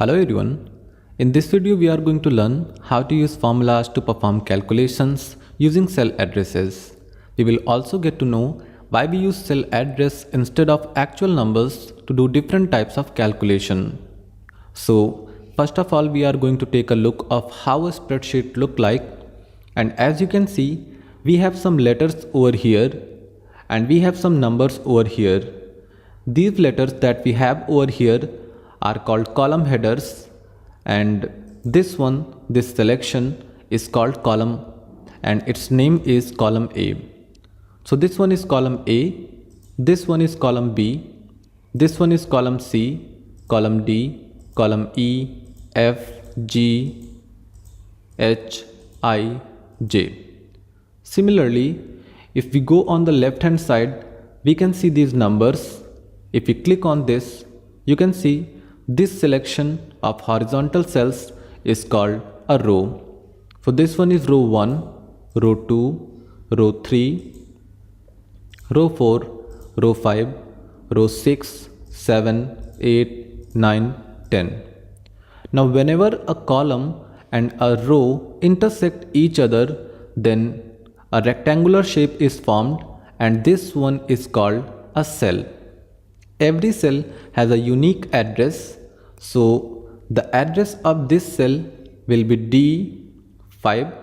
Hello everyone. In this video we are going to learn how to use formulas to perform calculations using cell addresses. We will also get to know why we use cell address instead of actual numbers to do different types of calculation. So first of all we are going to take a look of how a spreadsheet look like, and as you can see we have some letters over here and we have some numbers over here. These letters that we have over here are called column headers, and this selection is called column and its name is column A. So this one is column A, this one is column B, this one is column C, column D, column E, F, G, H, I, J. Similarly, if we go on the left hand side, we can see these numbers. If we click on this, you can see this selection of horizontal cells is called a row. So this one is row 1, row 2, row 3, row 4, row 5, row 6, 7, 8, 9, 10. Now whenever a column and a row intersect each other, then a rectangular shape is formed, and this one is called a cell. Every cell has a unique address, so the address of this cell will be D5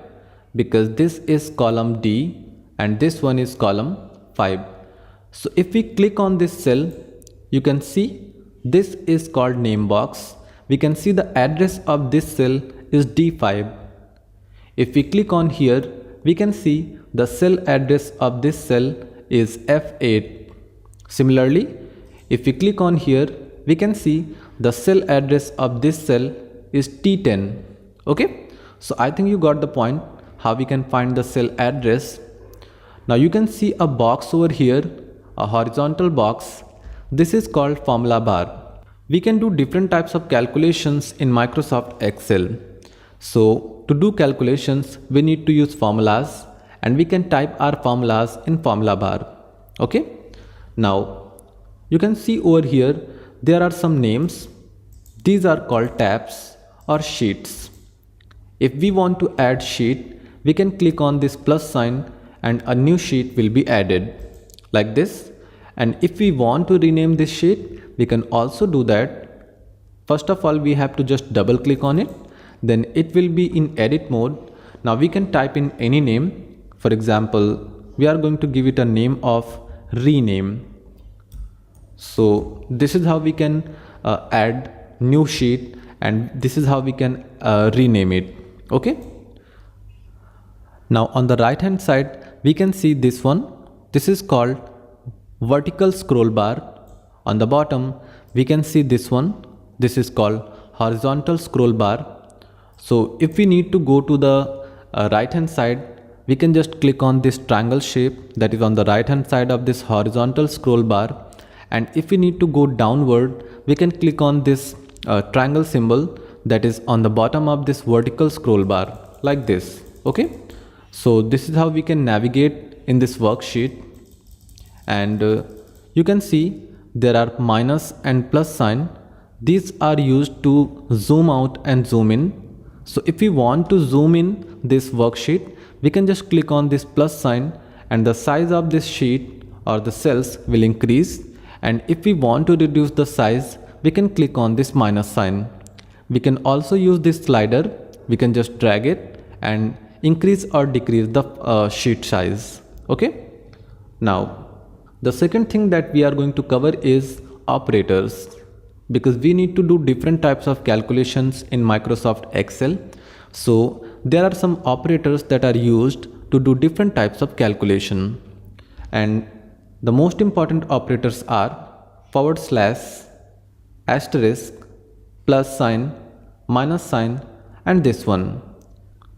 because this is column D and this one is column 5. So if we click on this cell, you can see this is called name box. We can see the address of this cell is D5. If we click on here, we can see the cell address of this cell is F8. Similarly, if we click on here, we can see the cell address of this cell is T10. Okay, so I think you got the point how we can find the cell address. Now you can see a box over here, a horizontal box. This is called formula bar. We can do different types of calculations in Microsoft Excel. So to do calculations, we need to use formulas, and we can type our formulas in formula bar. Okay, now you can see over here there are some names. These are called tabs or sheets. If we want to add sheet, we can click on this plus sign and a new sheet will be added like this. And if we want to rename this sheet, we can also do that. First of all, we have to just double click on it, then it will be in edit mode. Now we can type in any name. For example, we are going to give it a name of rename. So this is how we can add new sheet, and this is how we can rename it. Okay, now on the right hand side we can see this one. This is called vertical scroll bar. On the bottom we can see this one. This is called horizontal scroll bar. So if we need to go to the right hand side, we can just click on this triangle shape that is on the right hand side of this horizontal scroll bar. And if we need to go downward, we can click on this triangle symbol that is on the bottom of this vertical scroll bar like this. Okay, so this is how we can navigate in this worksheet. And you can see there are minus and plus sign. These are used to zoom out and zoom in. So if we want to zoom in this worksheet, we can just click on this plus sign and the size of this sheet or the cells will increase. And if we want to reduce the size, we can click on this minus sign. We can also use this slider. We can just drag it and increase or decrease the sheet size. Okay, now the second thing that we are going to cover is operators, because we need to do different types of calculations in Microsoft Excel. So there are some operators that are used to do different types of calculation, and the most important operators are /, asterisk, plus sign, minus sign, and this one.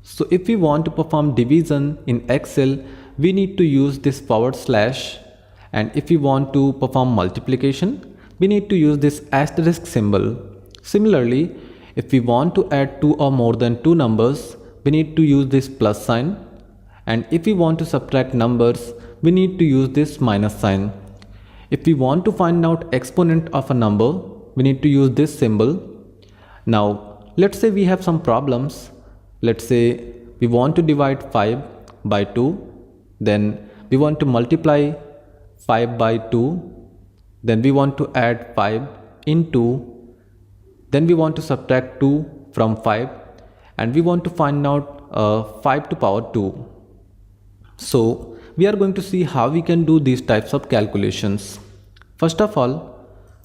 So if we want to perform division in Excel, we need to use this /, and if we want to perform multiplication, we need to use this asterisk symbol. Similarly, if we want to add two or more than two numbers, we need to use this plus sign, and if we want to subtract numbers, we need to use this minus sign. If we want to find out exponent of a number, we need to use this symbol. Now let's say we have some problems. Let's say we want to divide 5 by 2, then we want to multiply 5 by 2, then we want to add 5 into, then we want to subtract 2 from 5, and we want to find out 5 to power 2. So we are going to see how we can do these types of calculations. First of all,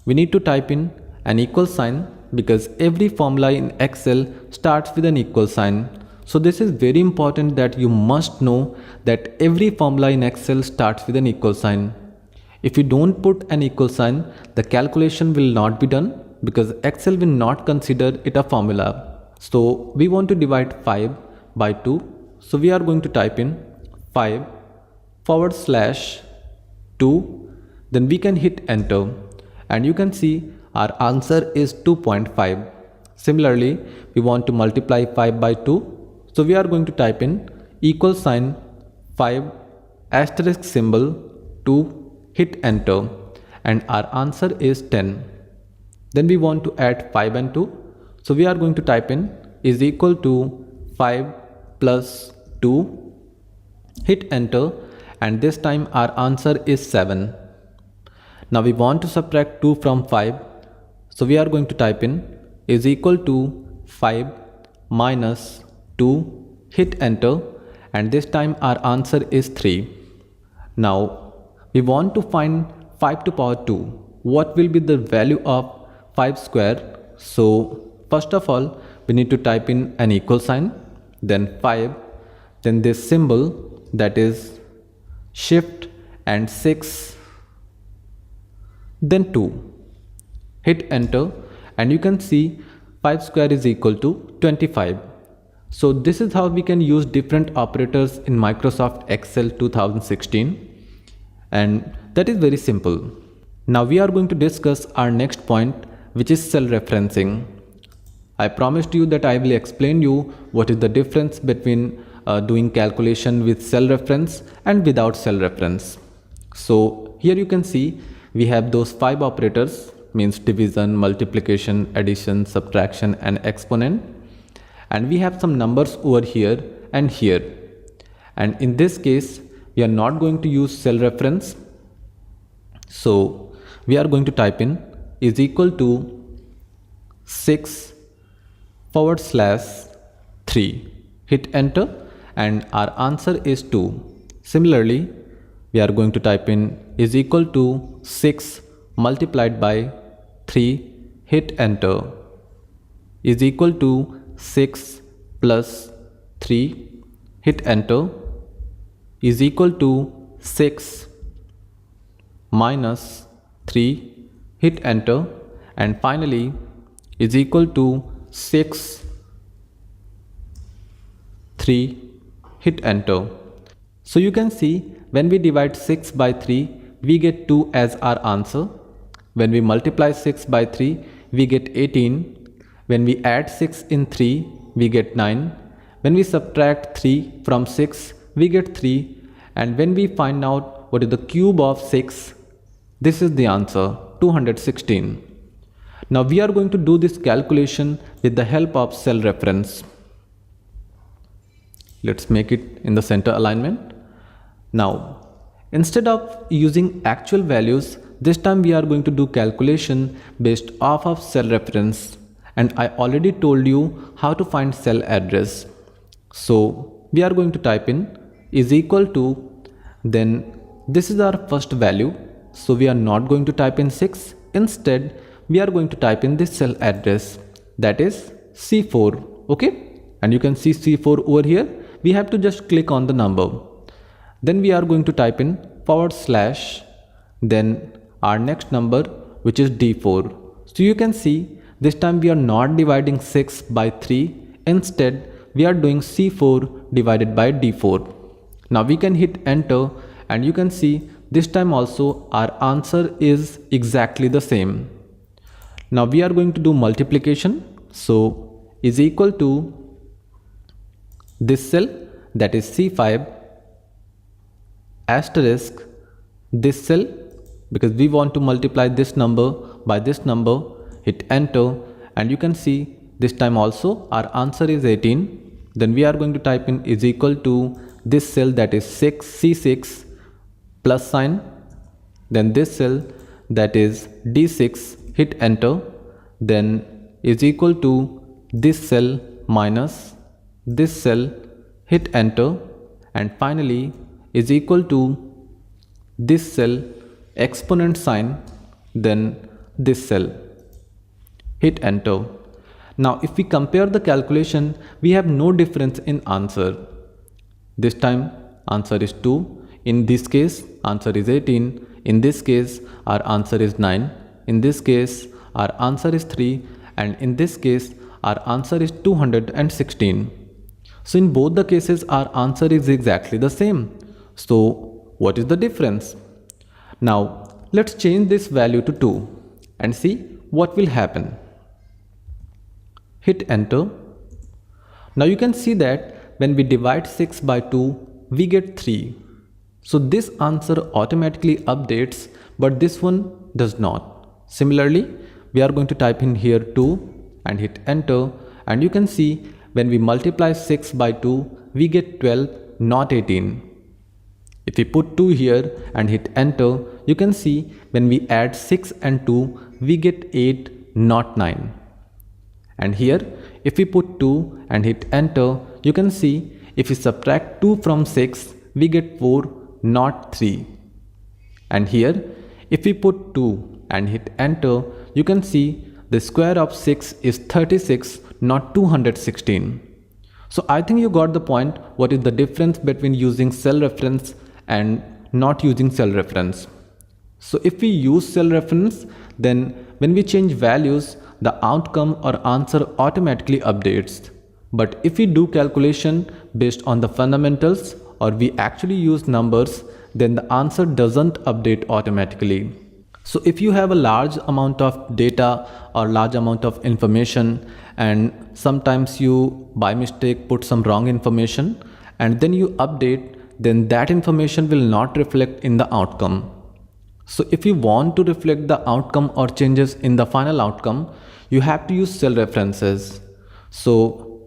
we need to type in an equal sign, because every formula in Excel starts with an equal sign. So this is very important that you must know that every formula in Excel starts with an equal sign. If you don't put an equal sign, the calculation will not be done, because Excel will not consider it a formula. So we want to divide 5 by 2. So we are going to type in 5 / 2, then we can hit enter, and you can see our answer is 2.5. Similarly, we want to multiply 5 by 2. So we are going to type in equal sign 5 asterisk symbol 2, hit enter, and our answer is 10. Then we want to add 5 and 2. So we are going to type in is equal to 5 plus 2, hit enter, and this time our answer is 7. Now we want to subtract 2 from 5. So we are going to type in is equal to 5 minus 2, hit enter, and this time our answer is 3. Now we want to find 5 to power 2. What will be the value of 5 square? So first of all, we need to type in an equal sign, then 5, then this symbol, that is shift and 6, then 2. Hit enter, and you can see 5 square is equal to 25. So this is how we can use different operators in Microsoft Excel 2016, and that is very simple. Now we are going to discuss our next point, which is cell referencing. I promised you that I will explain you what is the difference between doing calculation with cell reference and without cell reference. So here you can see we have those 5 operators, means division, multiplication, addition, subtraction, and exponent, and we have some numbers over here and here. And in this case we are not going to use cell reference, so we are going to type in is equal to 6 / 3, hit enter, and our answer is 2. Similarly, we are going to type in is equal to 6 multiplied by 3, hit enter, is equal to 6 plus 3, hit enter, is equal to 6 minus 3, hit enter, and finally is equal to 6, 3, hit enter. So you can see when we divide 6 by 3, we get 2 as our answer. When we multiply 6 by 3, we get 18. When we add 6 in 3, we get 9. When we subtract 3 from 6, we get 3. And when we find out what is the cube of 6, this is the answer, 216. Now we are going to do this calculation with the help of cell reference. Let's make it in the center alignment. Now, instead of using actual values, this time we are going to do calculation based off of cell reference, and I already told you how to find cell address. So we are going to type in is equal to, then this is our first value, so we are not going to type in 6. Instead we are going to type in this cell address, that is C4. Okay, and you can see C4 over here. We have to just click on the number. Then we are going to type in / then our next number, which is D4. So you can see this time we are not dividing 6 by 3. Instead we are doing C4 divided by D4. Now we can hit enter, and you can see this time also our answer is exactly the same. Now we are going to do multiplication. So is equal to this cell, that is C5 asterisk this cell, because we want to multiply this number by this number, hit enter, and you can see this time also our answer is 18. Then we are going to type in is equal to this cell, that is 6 C6 plus sign, then this cell, that is D6, hit enter, then is equal to this cell minus this cell, hit enter, and finally is equal to this cell exponent sign, then this cell, hit enter. Now if we compare the calculation, we have no difference in answer. This time answer is 2, in this case answer is 18, in this case our answer is 9, in this case our answer is 3, and in this case our answer is 216. So in both the cases our answer is exactly the same. So what is the difference? Now let's change this value to 2 and see what will happen. Hit enter. Now you can see that when we divide 6 by 2, we get 3. So this answer automatically updates, but this one does not. Similarly, we are going to type in here 2 and hit enter, and you can see when we multiply 6 by 2, we get 12, not 18. If we put 2 here and hit enter, you can see when we add 6 and 2, we get 8, not 9. And here, if we put 2 and hit enter, you can see if we subtract 2 from 6, we get 4, not 3. And here, if we put 2 and hit enter, you can see the square of 6 is 36, not 216. So I think you got the point. What is the difference between using cell reference and not using cell reference? So if we use cell reference, then when we change values, the outcome or answer automatically updates. But if we do calculation based on the fundamentals, or we actually use numbers, then the answer doesn't update automatically. So if you have a large amount of data or large amount of information, and sometimes you by mistake put some wrong information and then you update, then that information will not reflect in the outcome. So if you want to reflect the outcome or changes in the final outcome, you have to use cell references. So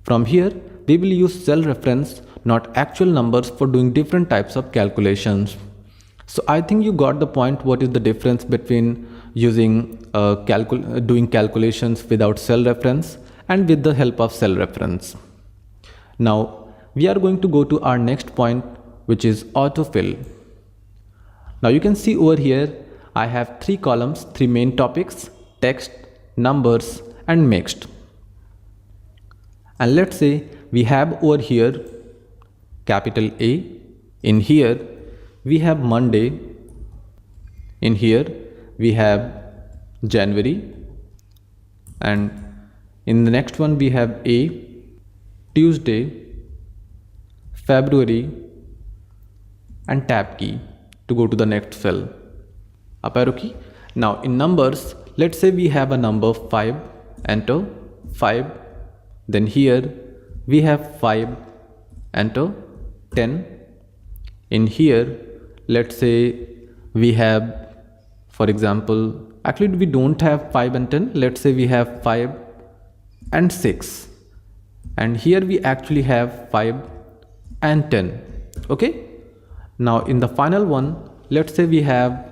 from here we will use cell reference, not actual numbers, for doing different types of calculations. So I think you got the point. What is the difference between using doing calculations without cell reference and with the help of cell reference. Now we are going to go to our next point, which is autofill. Now you can see over here I have 3 columns, 3 main topics: text, numbers, and mixed. And let's say we have over here capital A. In here we have Monday. In here we have January, and in the next one we have A, Tuesday, February, and tab key to go to the next cell, up arrow key. Now in numbers, let's say we have a number 5, enter 5, then here we have 5, enter 10. In here, let's say we have, for example, actually we don't have 5 and 10, let's say we have 5 and 6, and here we actually have 5 and 10. Okay, now in the final one, let's say we have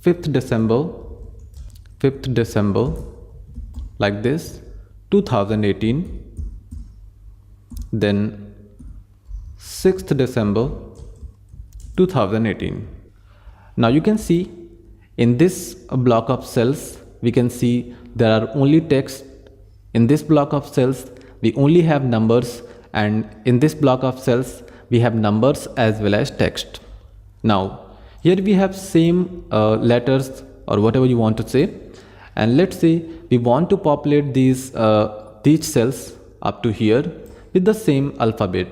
5th December, like this, 2018, then 6th December 2018. Now you can see in this block of cells, we can see there are only text. In this block of cells we only have numbers, and in this block of cells we have numbers as well as text. Now here we have same letters or whatever you want to say, and let's say we want to populate these cells up to here with the same alphabet.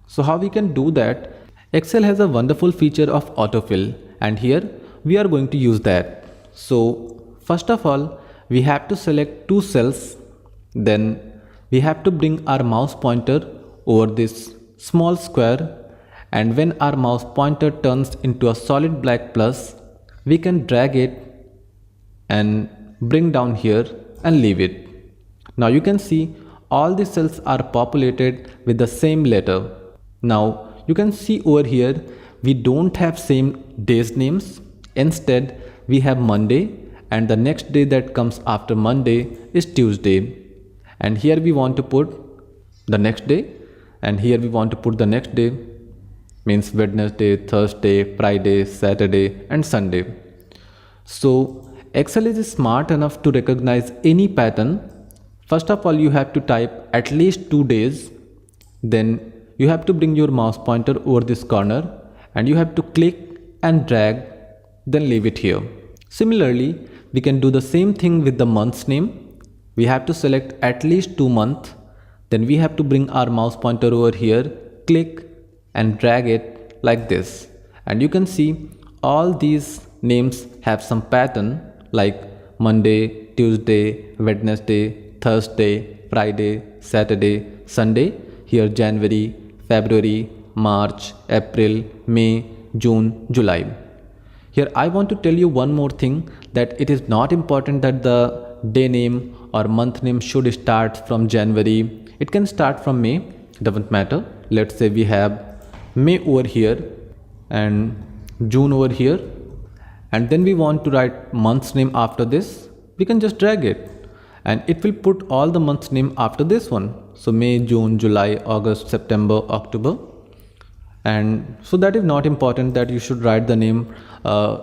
So how we can do that? Excel has a wonderful feature of autofill, and here we are going to use that. So first of all, we have to select 2 cells, then we have to bring our mouse pointer over this small square, and when our mouse pointer turns into a solid black plus, we can drag it and bring down here and leave it. Now you can see all the cells are populated with the same letter. Now you can see over here we don't have same days names. Instead we have Monday, and the next day that comes after Monday is Tuesday. And here we want to put the next day, and here we want to put the next day, means Wednesday, Thursday, Friday, Saturday and Sunday. So Excel is smart enough to recognize any pattern. First of all, you have to type at least 2 days. Then you have to bring your mouse pointer over this corner and you have to click and drag, then leave it here. Similarly, we can do the same thing with the month's name. We have to select at least 2 months. Then we have to bring our mouse pointer over here, click and drag it like this. And you can see all these names have some pattern like Monday, Tuesday, Wednesday, Thursday, Friday, Saturday, Sunday. Here January, February, March, April, May, June, July. Here I want to tell you one more thing, that it is not important that the day name or month name should start from January. It can start from May, doesn't matter. Let's say we have May over here and June over here, and then we want to write month's name after this. We can just drag it and it will put all the months name after this one. So May, June, July, August, September, October. And so that is not important that you should write the name,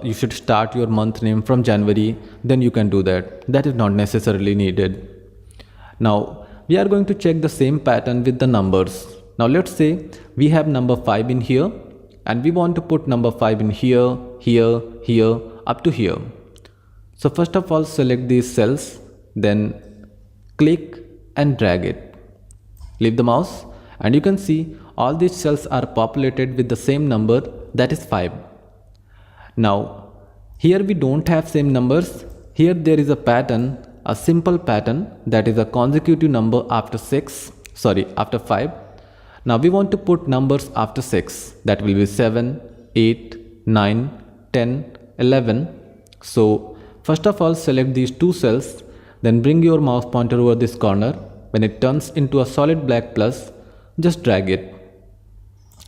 you should start your month name from January, then you can do that. That is not necessarily needed. Now we are going to check the same pattern with the numbers. Now let's say we have number 5 in here and we want to put number 5 in here, here, here, up to here. So first of all, select these cells, then click and drag it. Leave the mouse and you can see all these cells are populated with the same number, that is 5. Now here we don't have same numbers. Here there is a pattern, a simple pattern, that is a consecutive number after 5. Now we want to put numbers after 6, that will be 7, 8, 9, 10, 11. So first of all, select these 2 cells, then bring your mouse pointer over this corner. When it turns into a solid black plus, just drag it.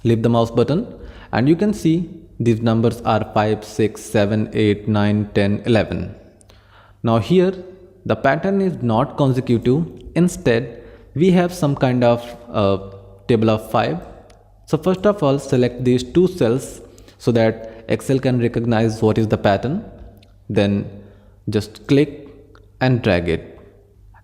Leave the mouse button and you can see these numbers are 5, 6, 7, 8, 9, 10, 11. Now here the pattern is not consecutive. Instead we have some kind of table of 5. So first of all, select these 2 cells so that Excel can recognize what is the pattern. Then just click and drag it.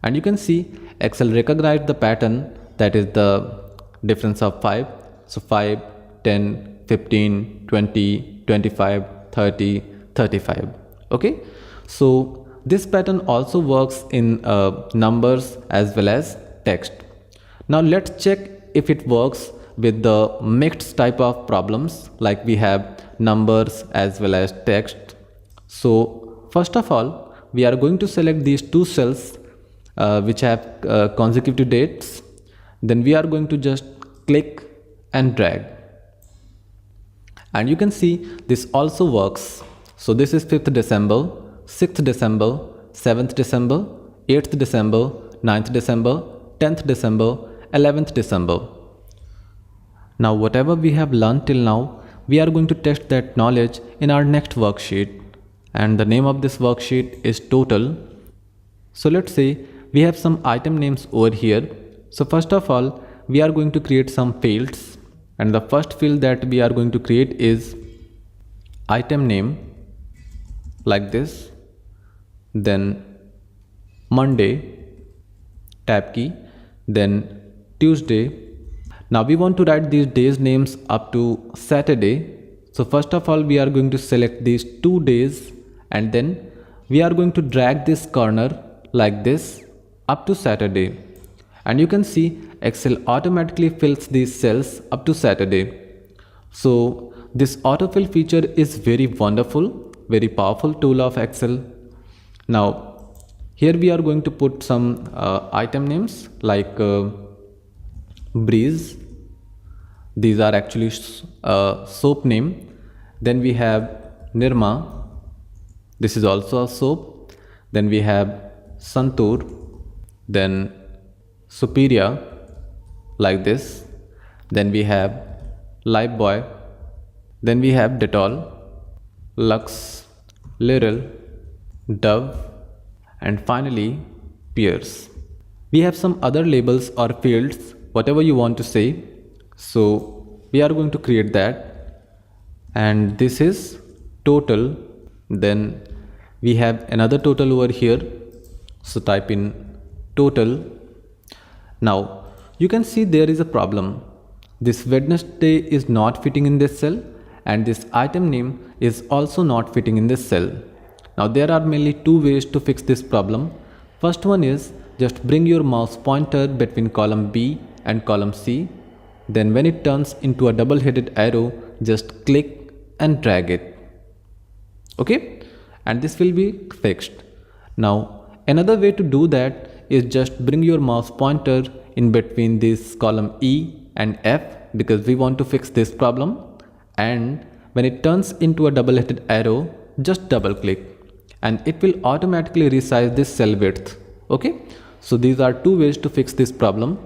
And you can see Excel recognized the pattern, that is the difference of 5. So 5, 10, 15, 20, 25, 30, 35. Okay. So this pattern also works in numbers as well as text. Now let's check if it works with the mixed type of problems, like we have numbers as well as text. So first of all, we are going to select these 2 cells which have consecutive dates. Then we are going to just click and drag. And you can see this also works. So this is 5th December, 6th December, 7th December, 8th December, 9th December, 10th December, 11th December. Now whatever we have learned till now, we are going to test that knowledge in our next worksheet. And the name of this worksheet is total. So let's say we have some item names over here. So first of all, we are going to create some fields. And the first field that we are going to create is item name, like this. Then Monday, tab key, then Tuesday. Now we want to write these days names up to Saturday. So first of all, we are going to select these 2 days and then we are going to drag this corner like this up to Saturday. And you can see Excel automatically fills these cells up to Saturday. So this autofill feature is very wonderful, very powerful tool of Excel. Now here we are going to put some item names like Breeze. These are actually soap name. Then we have Nirma. This is also a soap. Then we have Santur. then Superior, like this. Then we have Lifebuoy, then we have Dettol, Lux, Lyril, Dove, and finally Pierce. We have some other labels or fields, whatever you want to say. So we are going to create that, and this is total. Then we have another total over here, so type in total. Now you can see there is a problem. This Wednesday is not fitting in this cell, and this item name is also not fitting in this cell. Now there are mainly two ways to fix this problem. First one is just bring your mouse pointer between column B and column C. Then when it turns into a double-headed arrow, just click and drag it. Okay, and this will be fixed. Now another way to do that is just bring your mouse pointer in between this column E and F, because we want to fix this problem, and when it turns into a double-headed arrow, just double click and it will automatically resize this cell width. Okay, so these are two ways to fix this problem.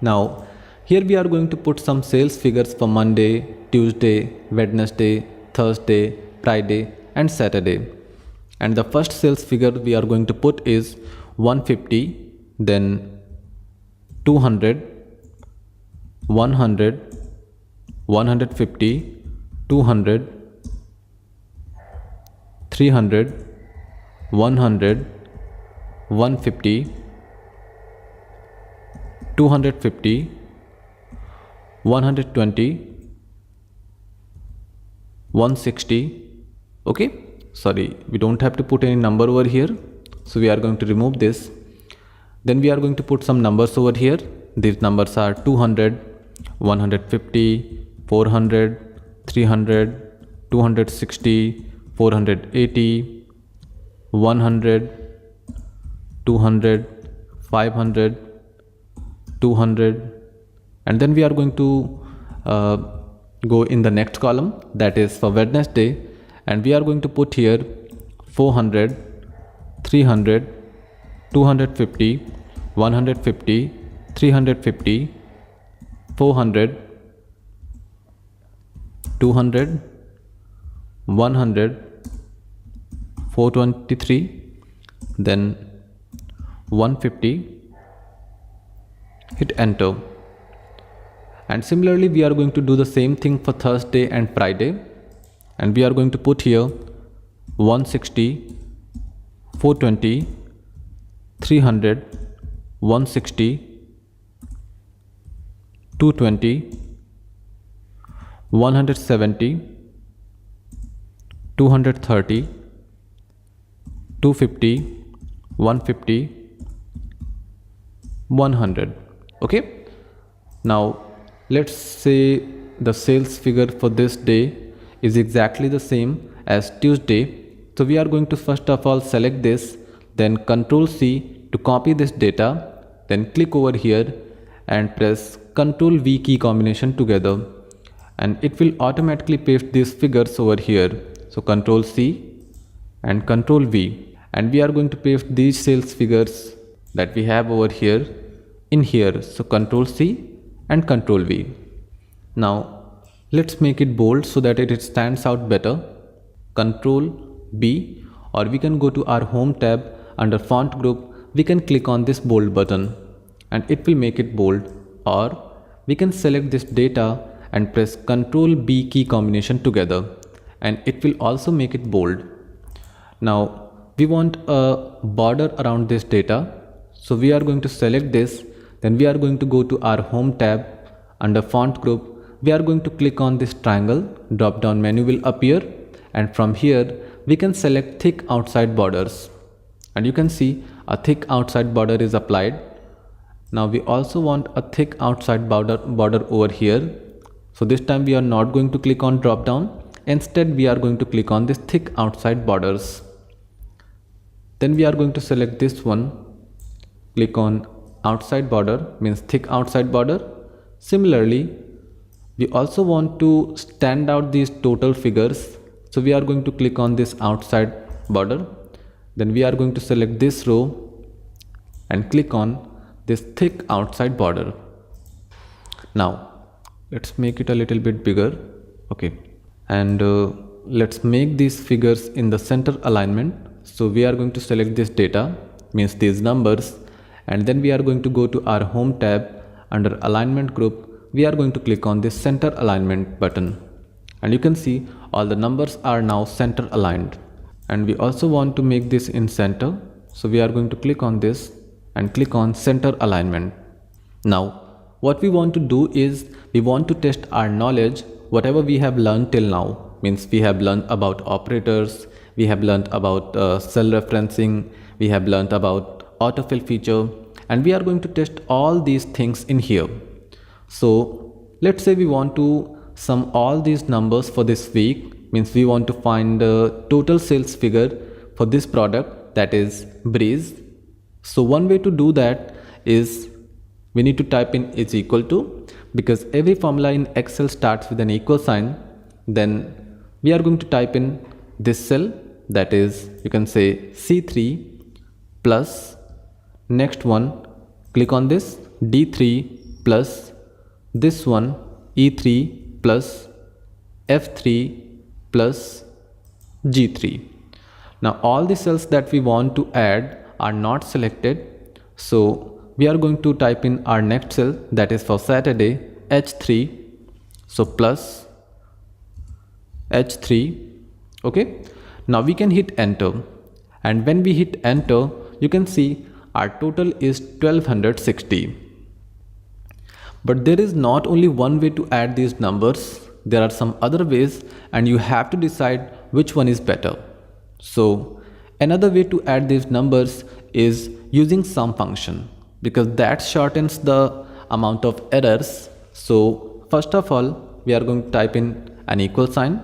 Now here we are going to put some sales figures for Monday, Tuesday, Wednesday, Thursday, Friday and Saturday. And the first sales figure we are going to put is 150, then 200, 100, 150, 200, 300, 100, 150, 250, 120, 160. Okay, sorry, we don't have to put any number over here, so we are going to remove this. Then we are going to put some numbers over here. These numbers are 200, 150, 400, 300, 260, 480, 100, 200, 500, 200, and then we are going to go in the next column, that is for Wednesday, and we are going to put here 400, 300, 250, 150, 350, 400, 200, 100, 423, then 150. Hit enter. And similarly we are going to do the same thing for Thursday and Friday, and we are going to put here 160, 420, 300, 160, 220, 170, 230, 250, 150, 100. Okay, now let's say the sales figure for this day is exactly the same as Tuesday. So we are going to first of all select this, then Ctrl C to copy this data, then click over here and press Ctrl V key combination together, and it will automatically paste these figures over here. So Ctrl C and Ctrl V, and we are going to paste these sales figures that we have over here in here. So Ctrl C and Ctrl V. Now let's make it bold so that it stands out better. Ctrl B, or we can go to our home tab under font group. We can click on this bold button and it will make it bold, or we can select this data and press Ctrl B key combination together and it will also make it bold. Now we want a border around this data, so we are going to select this. Then we are going to go to our home tab under font group. We are going to click on this triangle, drop down menu will appear, and from here we can select thick outside borders, and you can see a thick outside border is applied. Now we also want a thick outside border over here, so this time we are not going to click on drop down, instead we are going to click on this thick outside borders. Then we are going to select this one, click on outside border, means thick outside border. Similarly we also want to stand out these total figures, so we are going to click on this outside border. Then we are going to select this row and click on this thick outside border. Now let's make it a little bit bigger. Okay, and let's make these figures in the center alignment. So we are going to select this data, means these numbers, and then we are going to go to our home tab. Under alignment group, we are going to click on this center alignment button, and you can see all the numbers are now center aligned. And we also want to make this in center, so we are going to click on this and click on center alignment. Now what we want to do is we want to test our knowledge, whatever we have learned till now. Means we have learned about operators, we have learned about cell referencing, we have learned about autofill feature, and we are going to test all these things in here. So let's say we want to sum all these numbers for this week, means we want to find the total sales figure for this product, that is Breeze. So one way to do that is we need to type in is equal to, because every formula in Excel starts with an equal sign. Then we are going to type in this cell, that is, you can say C3 plus next one, click on this D3 plus this one E3 plus F3 plus G3. Now all the cells that we want to add are not selected, so we are going to type in our next cell, that is for Saturday, H3, so plus H3. Okay, now we can hit enter, and when we hit enter, you can see our total is 1260. But there is not only one way to add these numbers, there are some other ways, and you have to decide which one is better. So another way to add these numbers is using sum function, because that shortens the amount of errors. So first of all, we are going to type in an equal sign,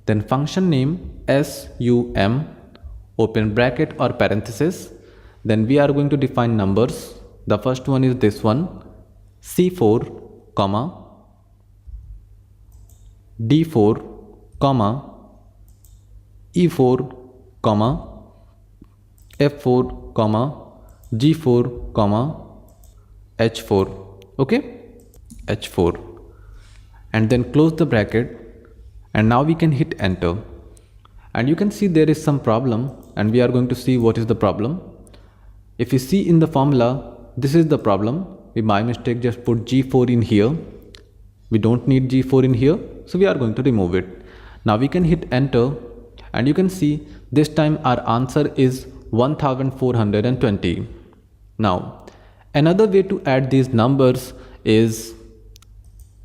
then function name sum, open bracket or parenthesis, then we are going to define numbers. The first one is this one, C4, comma, D4, comma, E4, comma, F4, comma, G4, comma, H4. Okay, H4, and then close the bracket, and now we can hit enter, and you can see there is some problem, and we are going to see what is the problem. If you see in the formula, this is the problem. We by mistake just put G4 in here. We don't need G4 in here, so we are going to remove it. Now we can hit enter, and you can see this time our answer is 1420. Now another way to add these numbers is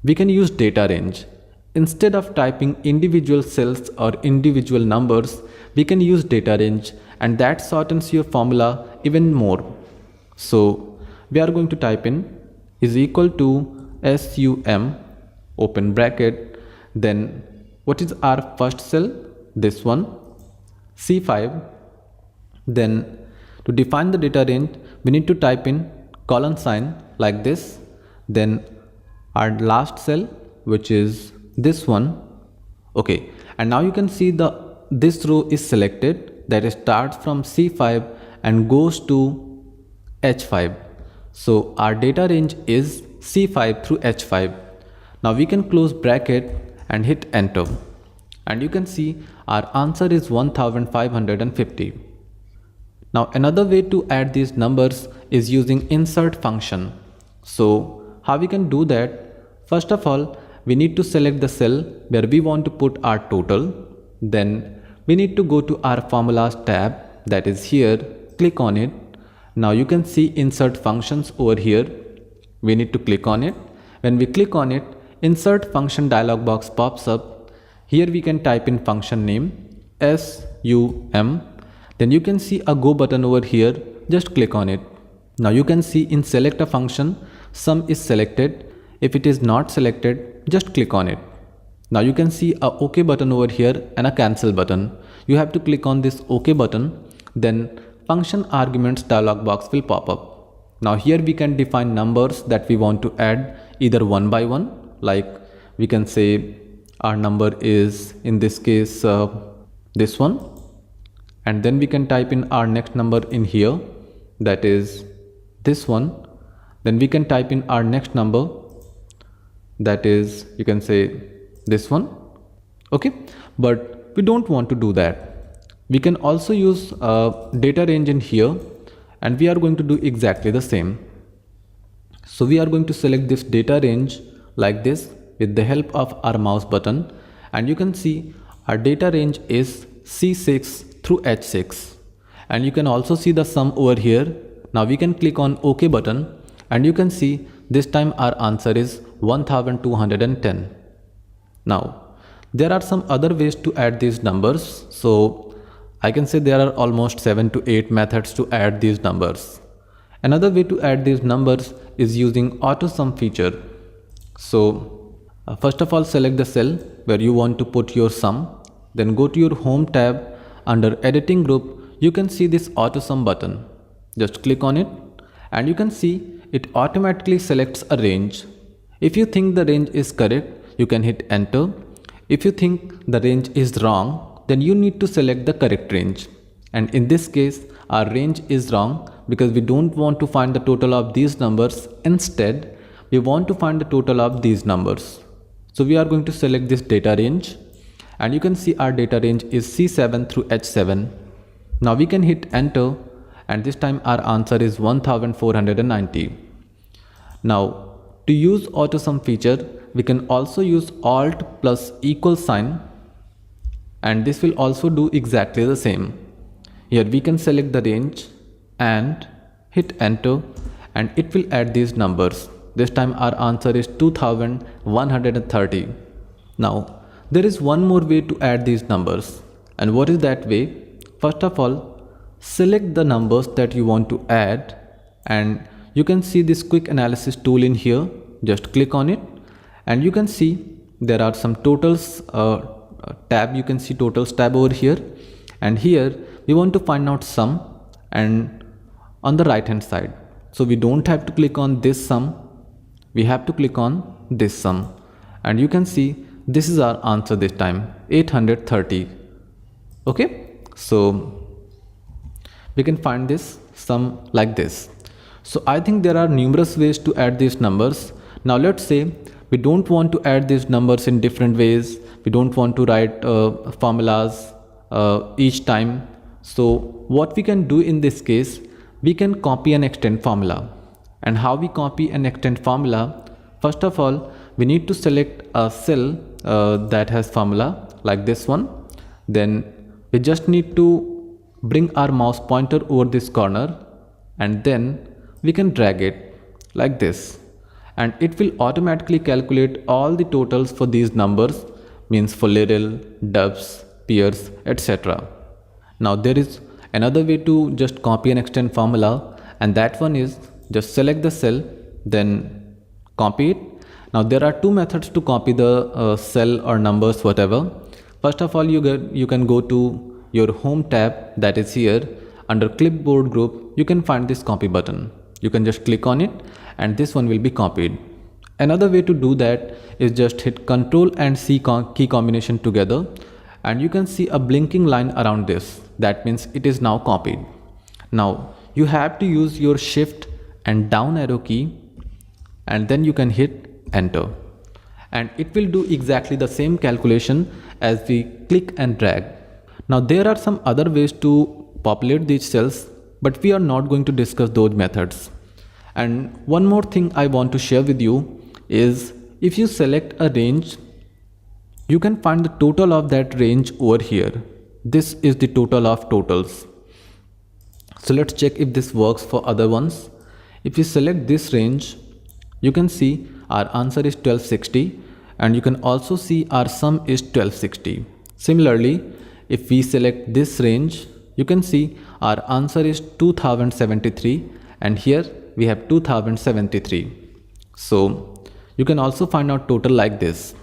we can use data range. Instead of typing individual cells or individual numbers, we can use data range, and that shortens your formula even more. So we are going to type in is equal to sum, open bracket, then what is our first cell, this one, C5. Then to define the data range, we need to type in colon sign like this, then our last cell, which is this one. Okay, and now you can see this row is selected, that is starts from C5 and goes to H5. So our data range is C5 through H5. Now we can close bracket and hit enter, and you can see our answer is 1550. Now another way to add these numbers is using insert function. So how we can do that? First of all, we need to select the cell where we want to put our total. Then we need to go to our formulas tab, that is here, click on it. Now you can see insert functions over here. We need to click on it. When we click on it, insert function dialog box pops up. Here we can type in function name sum. Then you can see a go button over here, just click on it. Now you can see in select a function, sum is selected. If it is not selected, just click on it. Now you can see a OK button over here and a cancel button. You have to click on this OK button, then function arguments dialog box will pop up. Now here we can define numbers that we want to add either one by one, like we can say our number is in this case this one, and then we can type in our next number in here, that is this one, then we can type in our next number, that is, you can say this one. Okay, but we don't want to do that. We can also use data range in here, and we are going to do exactly the same. So we are going to select this data range like this with the help of our mouse button, and you can see our data range is C6 through H6, and you can also see the sum over here. Now we can click on OK button, and you can see this time our answer is 1210. Now there are some other ways to add these numbers, so I can say there are almost 7 to 8 methods to add these numbers. Another way to add these numbers is using Autosum feature. So first of all, select the cell where you want to put your sum, then go to your home tab. Under editing group, you can see this Autosum button. Just click on it, and you can see it automatically selects a range. If you think the range is correct, you can hit enter. If you think the range is wrong, then you need to select the correct range. And in this case, our range is wrong because we don't want to find the total of these numbers. Instead, we want to find the total of these numbers. So we are going to select this data range, and you can see our data range is C7 through H7. Now we can hit enter, and this time our answer is 1490. Now to use Autosum feature, we can also use Alt plus equal sign, and this will also do exactly the same. Here we can select the range and hit enter, and it will add these numbers. This time our answer is 2130. Now there is one more way to add these numbers, and what is that way? First of all, select the numbers that you want to add, and you can see this quick analysis tool in here. Just click on it, and you can see there are some totals tab. You can see totals tab over here, and here we want to find out sum, and on the right hand side. So we don't have to click on this sum, we have to click on this sum, and you can see this is our answer this time, 830. Okay, so we can find this sum like this. So I think there are numerous ways to add these numbers. Now let's say we don't want to add these numbers in different ways. We don't want to write formulas each time. So what we can do in this case, we can copy and extend formula. And how we copy and extend formula? First of all, we need to select a cell that has formula like this one. Then we just need to bring our mouse pointer over this corner, and then we can drag it like this, and it will automatically calculate all the totals for these numbers, means for Liril, Dubs, Peers, etc. Now there is another way to just copy and extend formula, and that one is just select the cell, then copy it. Now there are two methods to copy the cell or numbers, whatever. First of all, you can go to your home tab, that is here. Under clipboard group, you can find this copy button. You can just click on it, and this one will be copied. Another way to do that is just hit Ctrl and C key combination together, and you can see a blinking line around this. That means it is now copied. Now you have to use your shift and down arrow key, and then you can hit enter, and it will do exactly the same calculation as we click and drag. Now there are some other ways to populate these cells, but we are not going to discuss those methods. And one more thing I want to share with you is, if you select a range, you can find the total of that range over here. This is the total of totals. So let's check if this works for other ones. If you select this range, you can see our answer is 1260, and you can also see our sum is 1260. Similarly, if we select this range, you can see our answer is 2073, and here we have 2073. So you can also find out total like this,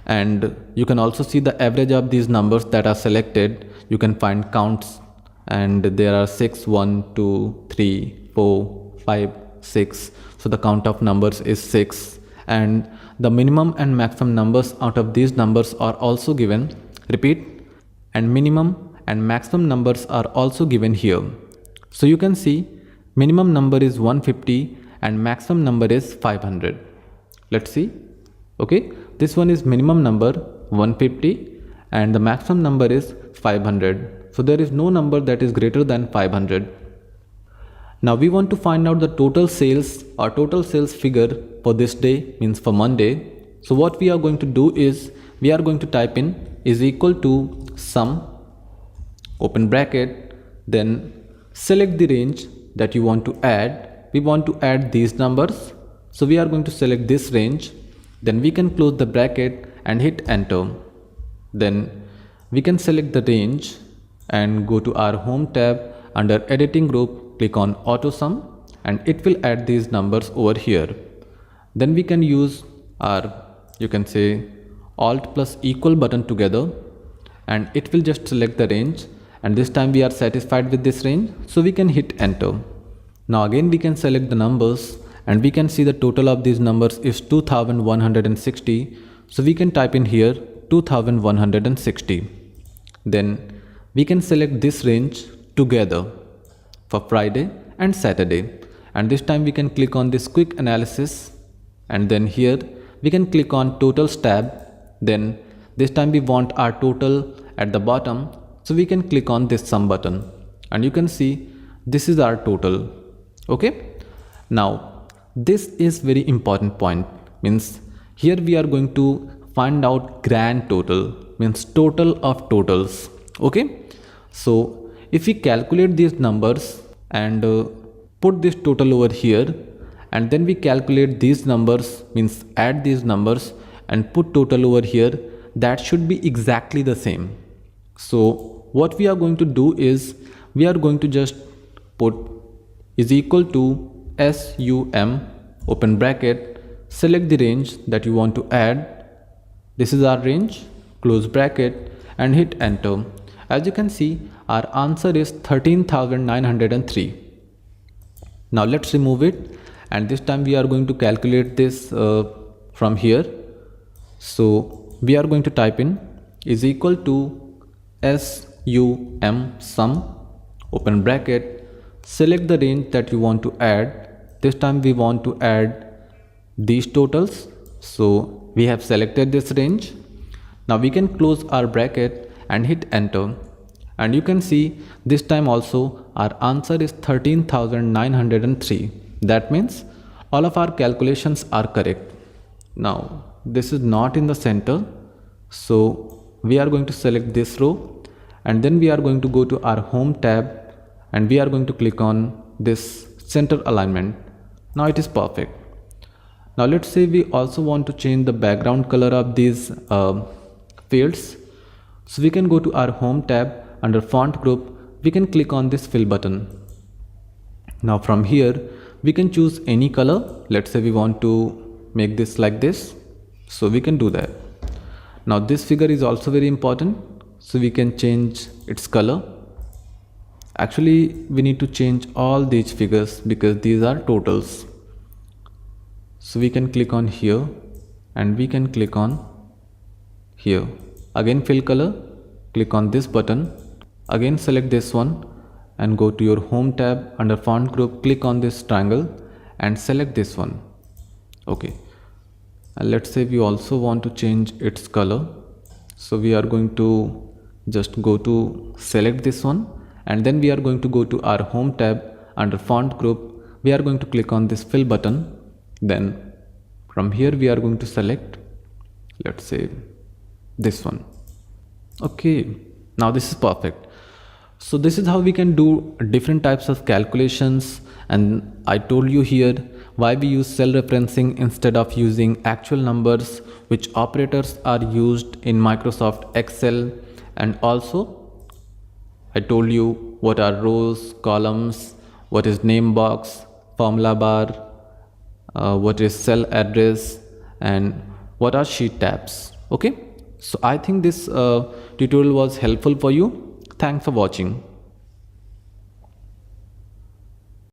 and you can also see the average of these numbers that are selected. You can find counts, and there are 6, 1, 2, 3, 4, 5, 6. So the count of numbers is 6, and the minimum and maximum numbers out of these numbers are also given. Repeat, and minimum and maximum numbers are also given here. So you can see minimum number is 150 and maximum number is 500. Let's see. Okay, this one is minimum number 150 and the maximum number is 500. So there is no number that is greater than 500. Now we want to find out the total sales or total sales figure for this day, means for Monday. So what we are going to do is we are going to type in is equal to sum, open bracket, then select the range that you want to add. We want to add these numbers. So we are going to select this range. Then we can close the bracket and hit enter. Then we can select the range and go to our home tab. Under editing group, click on Autosum and it will add these numbers over here. Then we can use our, you can say, Alt plus equal button together and it will just select the range, and this time we are satisfied with this range, so we can hit enter. Now again we can select the numbers and we can see the total of these numbers is 2160. So we can type in here 2160. Then we can select this range together for Friday and Saturday, and this time we can click on this quick analysis and then here we can click on totals tab. Then this time we want our total at the bottom, so we can click on this sum button and you can see this is our total. Okay, now this is very important point, means here we are going to find out grand total, means total of totals. Okay, so if we calculate these numbers and put this total over here and then we calculate these numbers, means add these numbers and put total over here, that should be exactly the same. So what we are going to do is we are going to just put is equal to sum, open bracket, select the range that you want to add. This is our range, close bracket and hit enter. As you can see, our answer is 13,903. Now let's remove it, and this time we are going to calculate this from here. So we are going to type in is equal to sum, open bracket, select the range that you want to add. This time we want to add these totals, so we have selected this range. Now we can close our bracket and hit enter, and you can see this time also our answer is 13,903. That means all of our calculations are correct. Now this is not in the center, so we are going to select this row and then we are going to go to our home tab and we are going to click on this center alignment. Now it is perfect. Now let's say we also want to change the background color of these fields. So we can go to our home tab, under font group we can click on this fill button. Now from here we can choose any color. Let's say we want to make this like this, so we can do that. Now this figure is also very important, so we can change its color. Actually we need to change all these figures because these are totals. So we can click on here and we can click on here. Again fill color, click on this button, again select this one and go to your home tab, under font group click on this triangle and select this one. Okay, and let's say we also want to change its color, so we are going to just go to select this one and then we are going to go to our home tab, under font group we are going to click on this fill button. Then from here we are going to select, let's say, this one. Okay, now this is perfect. So this is how we can do different types of calculations, and I told you here why we use cell referencing instead of using actual numbers, which operators are used in Microsoft Excel, and also I told you what are rows, columns, what is name box, formula bar, what is cell address, and what are sheet tabs. Okay, so I think this tutorial was helpful for you. Thanks for watching.